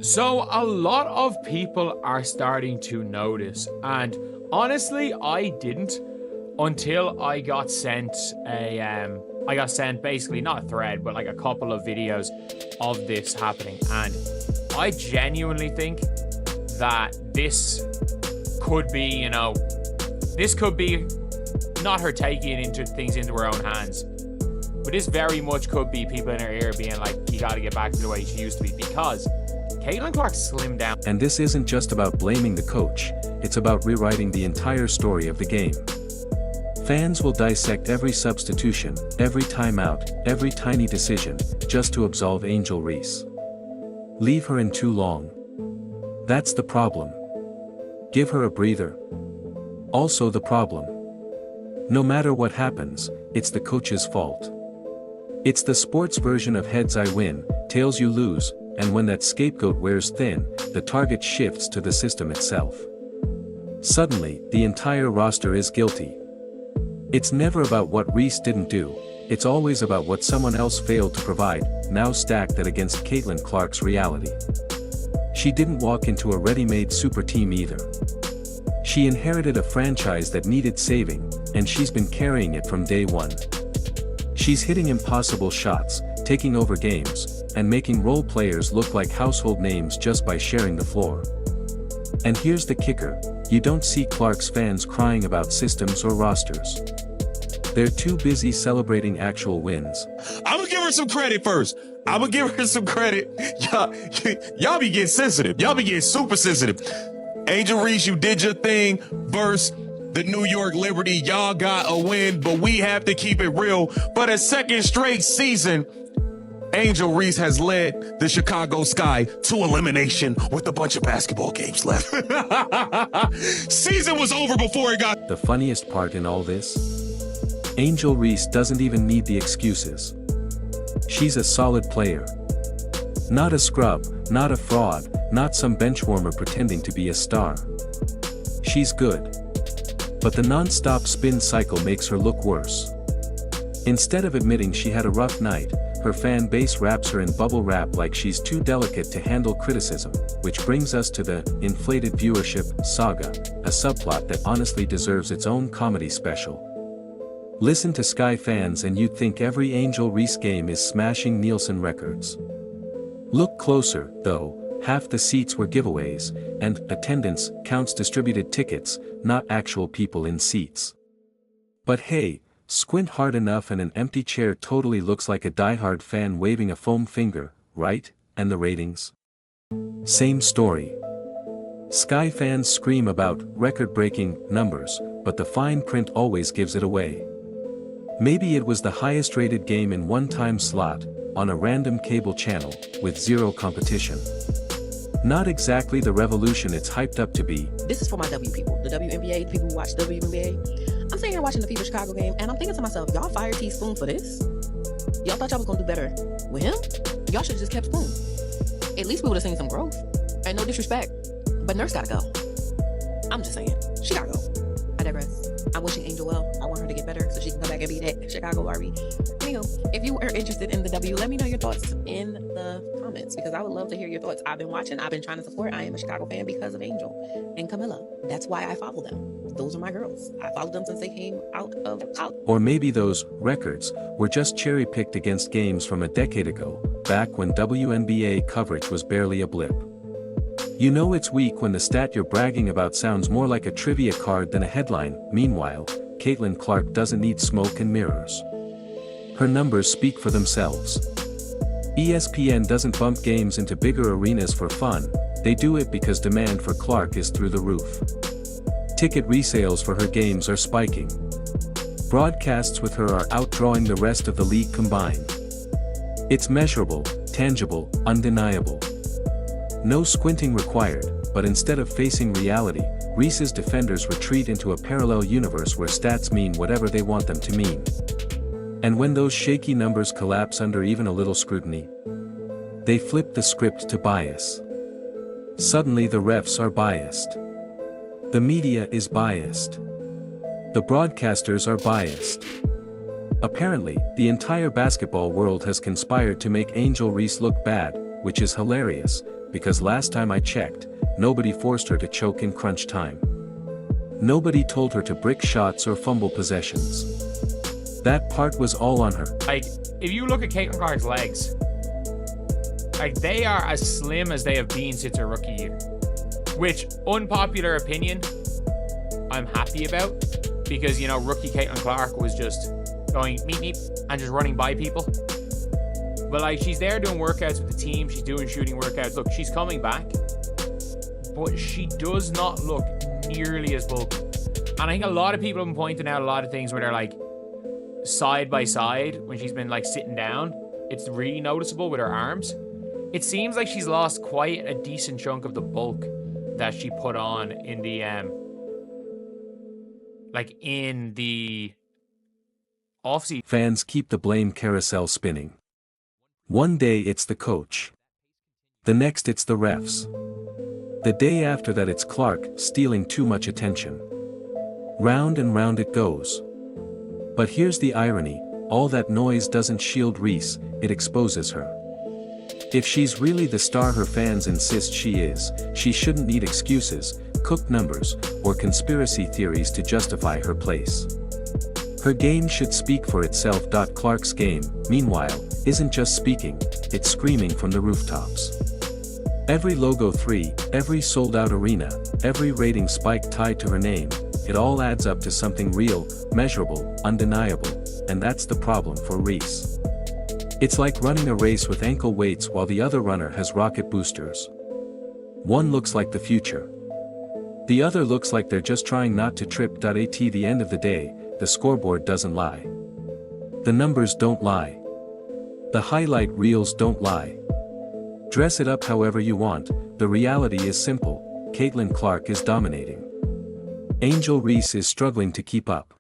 So a lot of people are starting to notice, and honestly, I didn't until I got sent basically not a thread, but like a couple of videos of this happening, and I genuinely think that this could be, this could be not her taking into things into her own hands, but this very much could be people in her ear being like, you got to get back to the way she used to be, because Caitlin Clark slimmed down. And this isn't just about blaming the coach, it's about rewriting the entire story of the game. Fans will dissect every substitution, every timeout, every tiny decision, just to absolve Angel Reese. Leave her in too long. That's the problem. Give her a breather. Also the problem. No matter what happens, it's the coach's fault. It's the sports version of heads I win, tails you lose, and when that scapegoat wears thin, the target shifts to the system itself. Suddenly, the entire roster is guilty. It's never about what Reese didn't do, it's always about what someone else failed to provide, now stack that against Caitlin Clark's reality. She didn't walk into a ready-made super team either. She inherited a franchise that needed saving, and she's been carrying it from day one. She's hitting impossible shots, taking over games, and making role players look like household names just by sharing the floor. And here's the kicker, you don't see Clark's fans crying about systems or rosters. They're too busy celebrating actual wins. I'ma give her some credit first. I'ma give her some credit. Y'all be getting sensitive. Y'all be getting super sensitive. Angel Reese, you did your thing versus the New York Liberty. Y'all got a win, but we have to keep it real. For the second straight season, Angel Reese has led the Chicago Sky to elimination with a bunch of basketball games left. Season was over before it got... The funniest part in all this? Angel Reese doesn't even need the excuses. She's a solid player. Not a scrub, not a fraud, not some benchwarmer pretending to be a star. She's good. But the non-stop spin cycle makes her look worse. Instead of admitting she had a rough night, her fan base wraps her in bubble wrap like she's too delicate to handle criticism, which brings us to the inflated viewership saga, a subplot that honestly deserves its own comedy special. Listen to Sky fans and you'd think every Angel Reese game is smashing Nielsen records. Look closer, though, half the seats were giveaways, and attendance counts distributed tickets, not actual people in seats. But hey, squint hard enough and an empty chair totally looks like a diehard fan waving a foam finger, right? And the ratings? Same story. Sky fans scream about record-breaking numbers, but the fine print always gives it away. Maybe it was the highest-rated game in one-time slot, on a random cable channel, with zero competition. Not exactly the revolution it's hyped up to be. This is for my W people, the WNBA, the people who watch WNBA. I'm sitting here watching the Fever Chicago game, and I'm thinking to myself, y'all fired Teaspoon for this? Y'all thought y'all was gonna do better with him? Y'all should've just kept Spoon. At least we would've seen some growth. And no disrespect, but Nurse gotta go. I'm just saying, she gotta go. I digress. I'm wishing Angel well. I want her to get better so she can come back and be that Chicago Barbie. Anywho, if you are interested in the W, let me know your thoughts in the comments, because I would love to hear your thoughts. I've been watching. I've been trying to support. I am a Chicago fan because of Angel and Camilla. That's why I follow them. Those are my girls. I followed them since they came out of college. Or maybe those records were just cherry-picked against games from a decade ago, back when WNBA coverage was barely a blip. You know it's weak when the stat you're bragging about sounds more like a trivia card than a headline. Meanwhile, Caitlin Clark doesn't need smoke and mirrors. Her numbers speak for themselves. ESPN doesn't bump games into bigger arenas for fun, they do it because demand for Clark is through the roof. Ticket resales for her games are spiking. Broadcasts with her are outdrawing the rest of the league combined. It's measurable, tangible, undeniable. No squinting required, but instead of facing reality, Reese's defenders retreat into a parallel universe where stats mean whatever they want them to mean. And when those shaky numbers collapse under even a little scrutiny, they flip the script to bias. Suddenly the refs are biased. The media is biased. The broadcasters are biased. Apparently, the entire basketball world has conspired to make Angel Reese look bad, which is hilarious, because last time I checked, nobody forced her to choke in crunch time. Nobody told her to brick shots or fumble possessions. That part was all on her. Like, if you look at Caitlin Clark's legs, like, they are as slim as they have been since her rookie year. Which, unpopular opinion, I'm happy about. Because, you know, rookie Caitlin Clark was just going meep meep and just running by people. But, like, she's there doing workouts with the team. She's doing shooting workouts. Look, she's coming back. But she does not look nearly as bulky. And I think a lot of people have been pointing out a lot of things where they're like side by side when she's been like sitting down. It's really noticeable with her arms. It seems like she's lost quite a decent chunk of the bulk that she put on in the offseason. Fans keep the blame carousel spinning. One day it's the coach. The next it's the refs. The day after that it's Clark stealing too much attention. Round and round it goes. But here's the irony, all that noise doesn't shield Reese, it exposes her. If she's really the star her fans insist she is, she shouldn't need excuses, cooked numbers, or conspiracy theories to justify her place. Her game should speak for itself. Clark's game, meanwhile, isn't just speaking, it's screaming from the rooftops. Every logo 3, every sold-out arena, every rating spike tied to her name, it all adds up to something real, measurable, undeniable, and that's the problem for Reese. It's like running a race with ankle weights while the other runner has rocket boosters. One looks like the future. The other looks like they're just trying not to trip. At the end of the day, the scoreboard doesn't lie. The numbers don't lie. The highlight reels don't lie. Dress it up however you want, the reality is simple, Caitlin Clark is dominating. Angel Reese is struggling to keep up.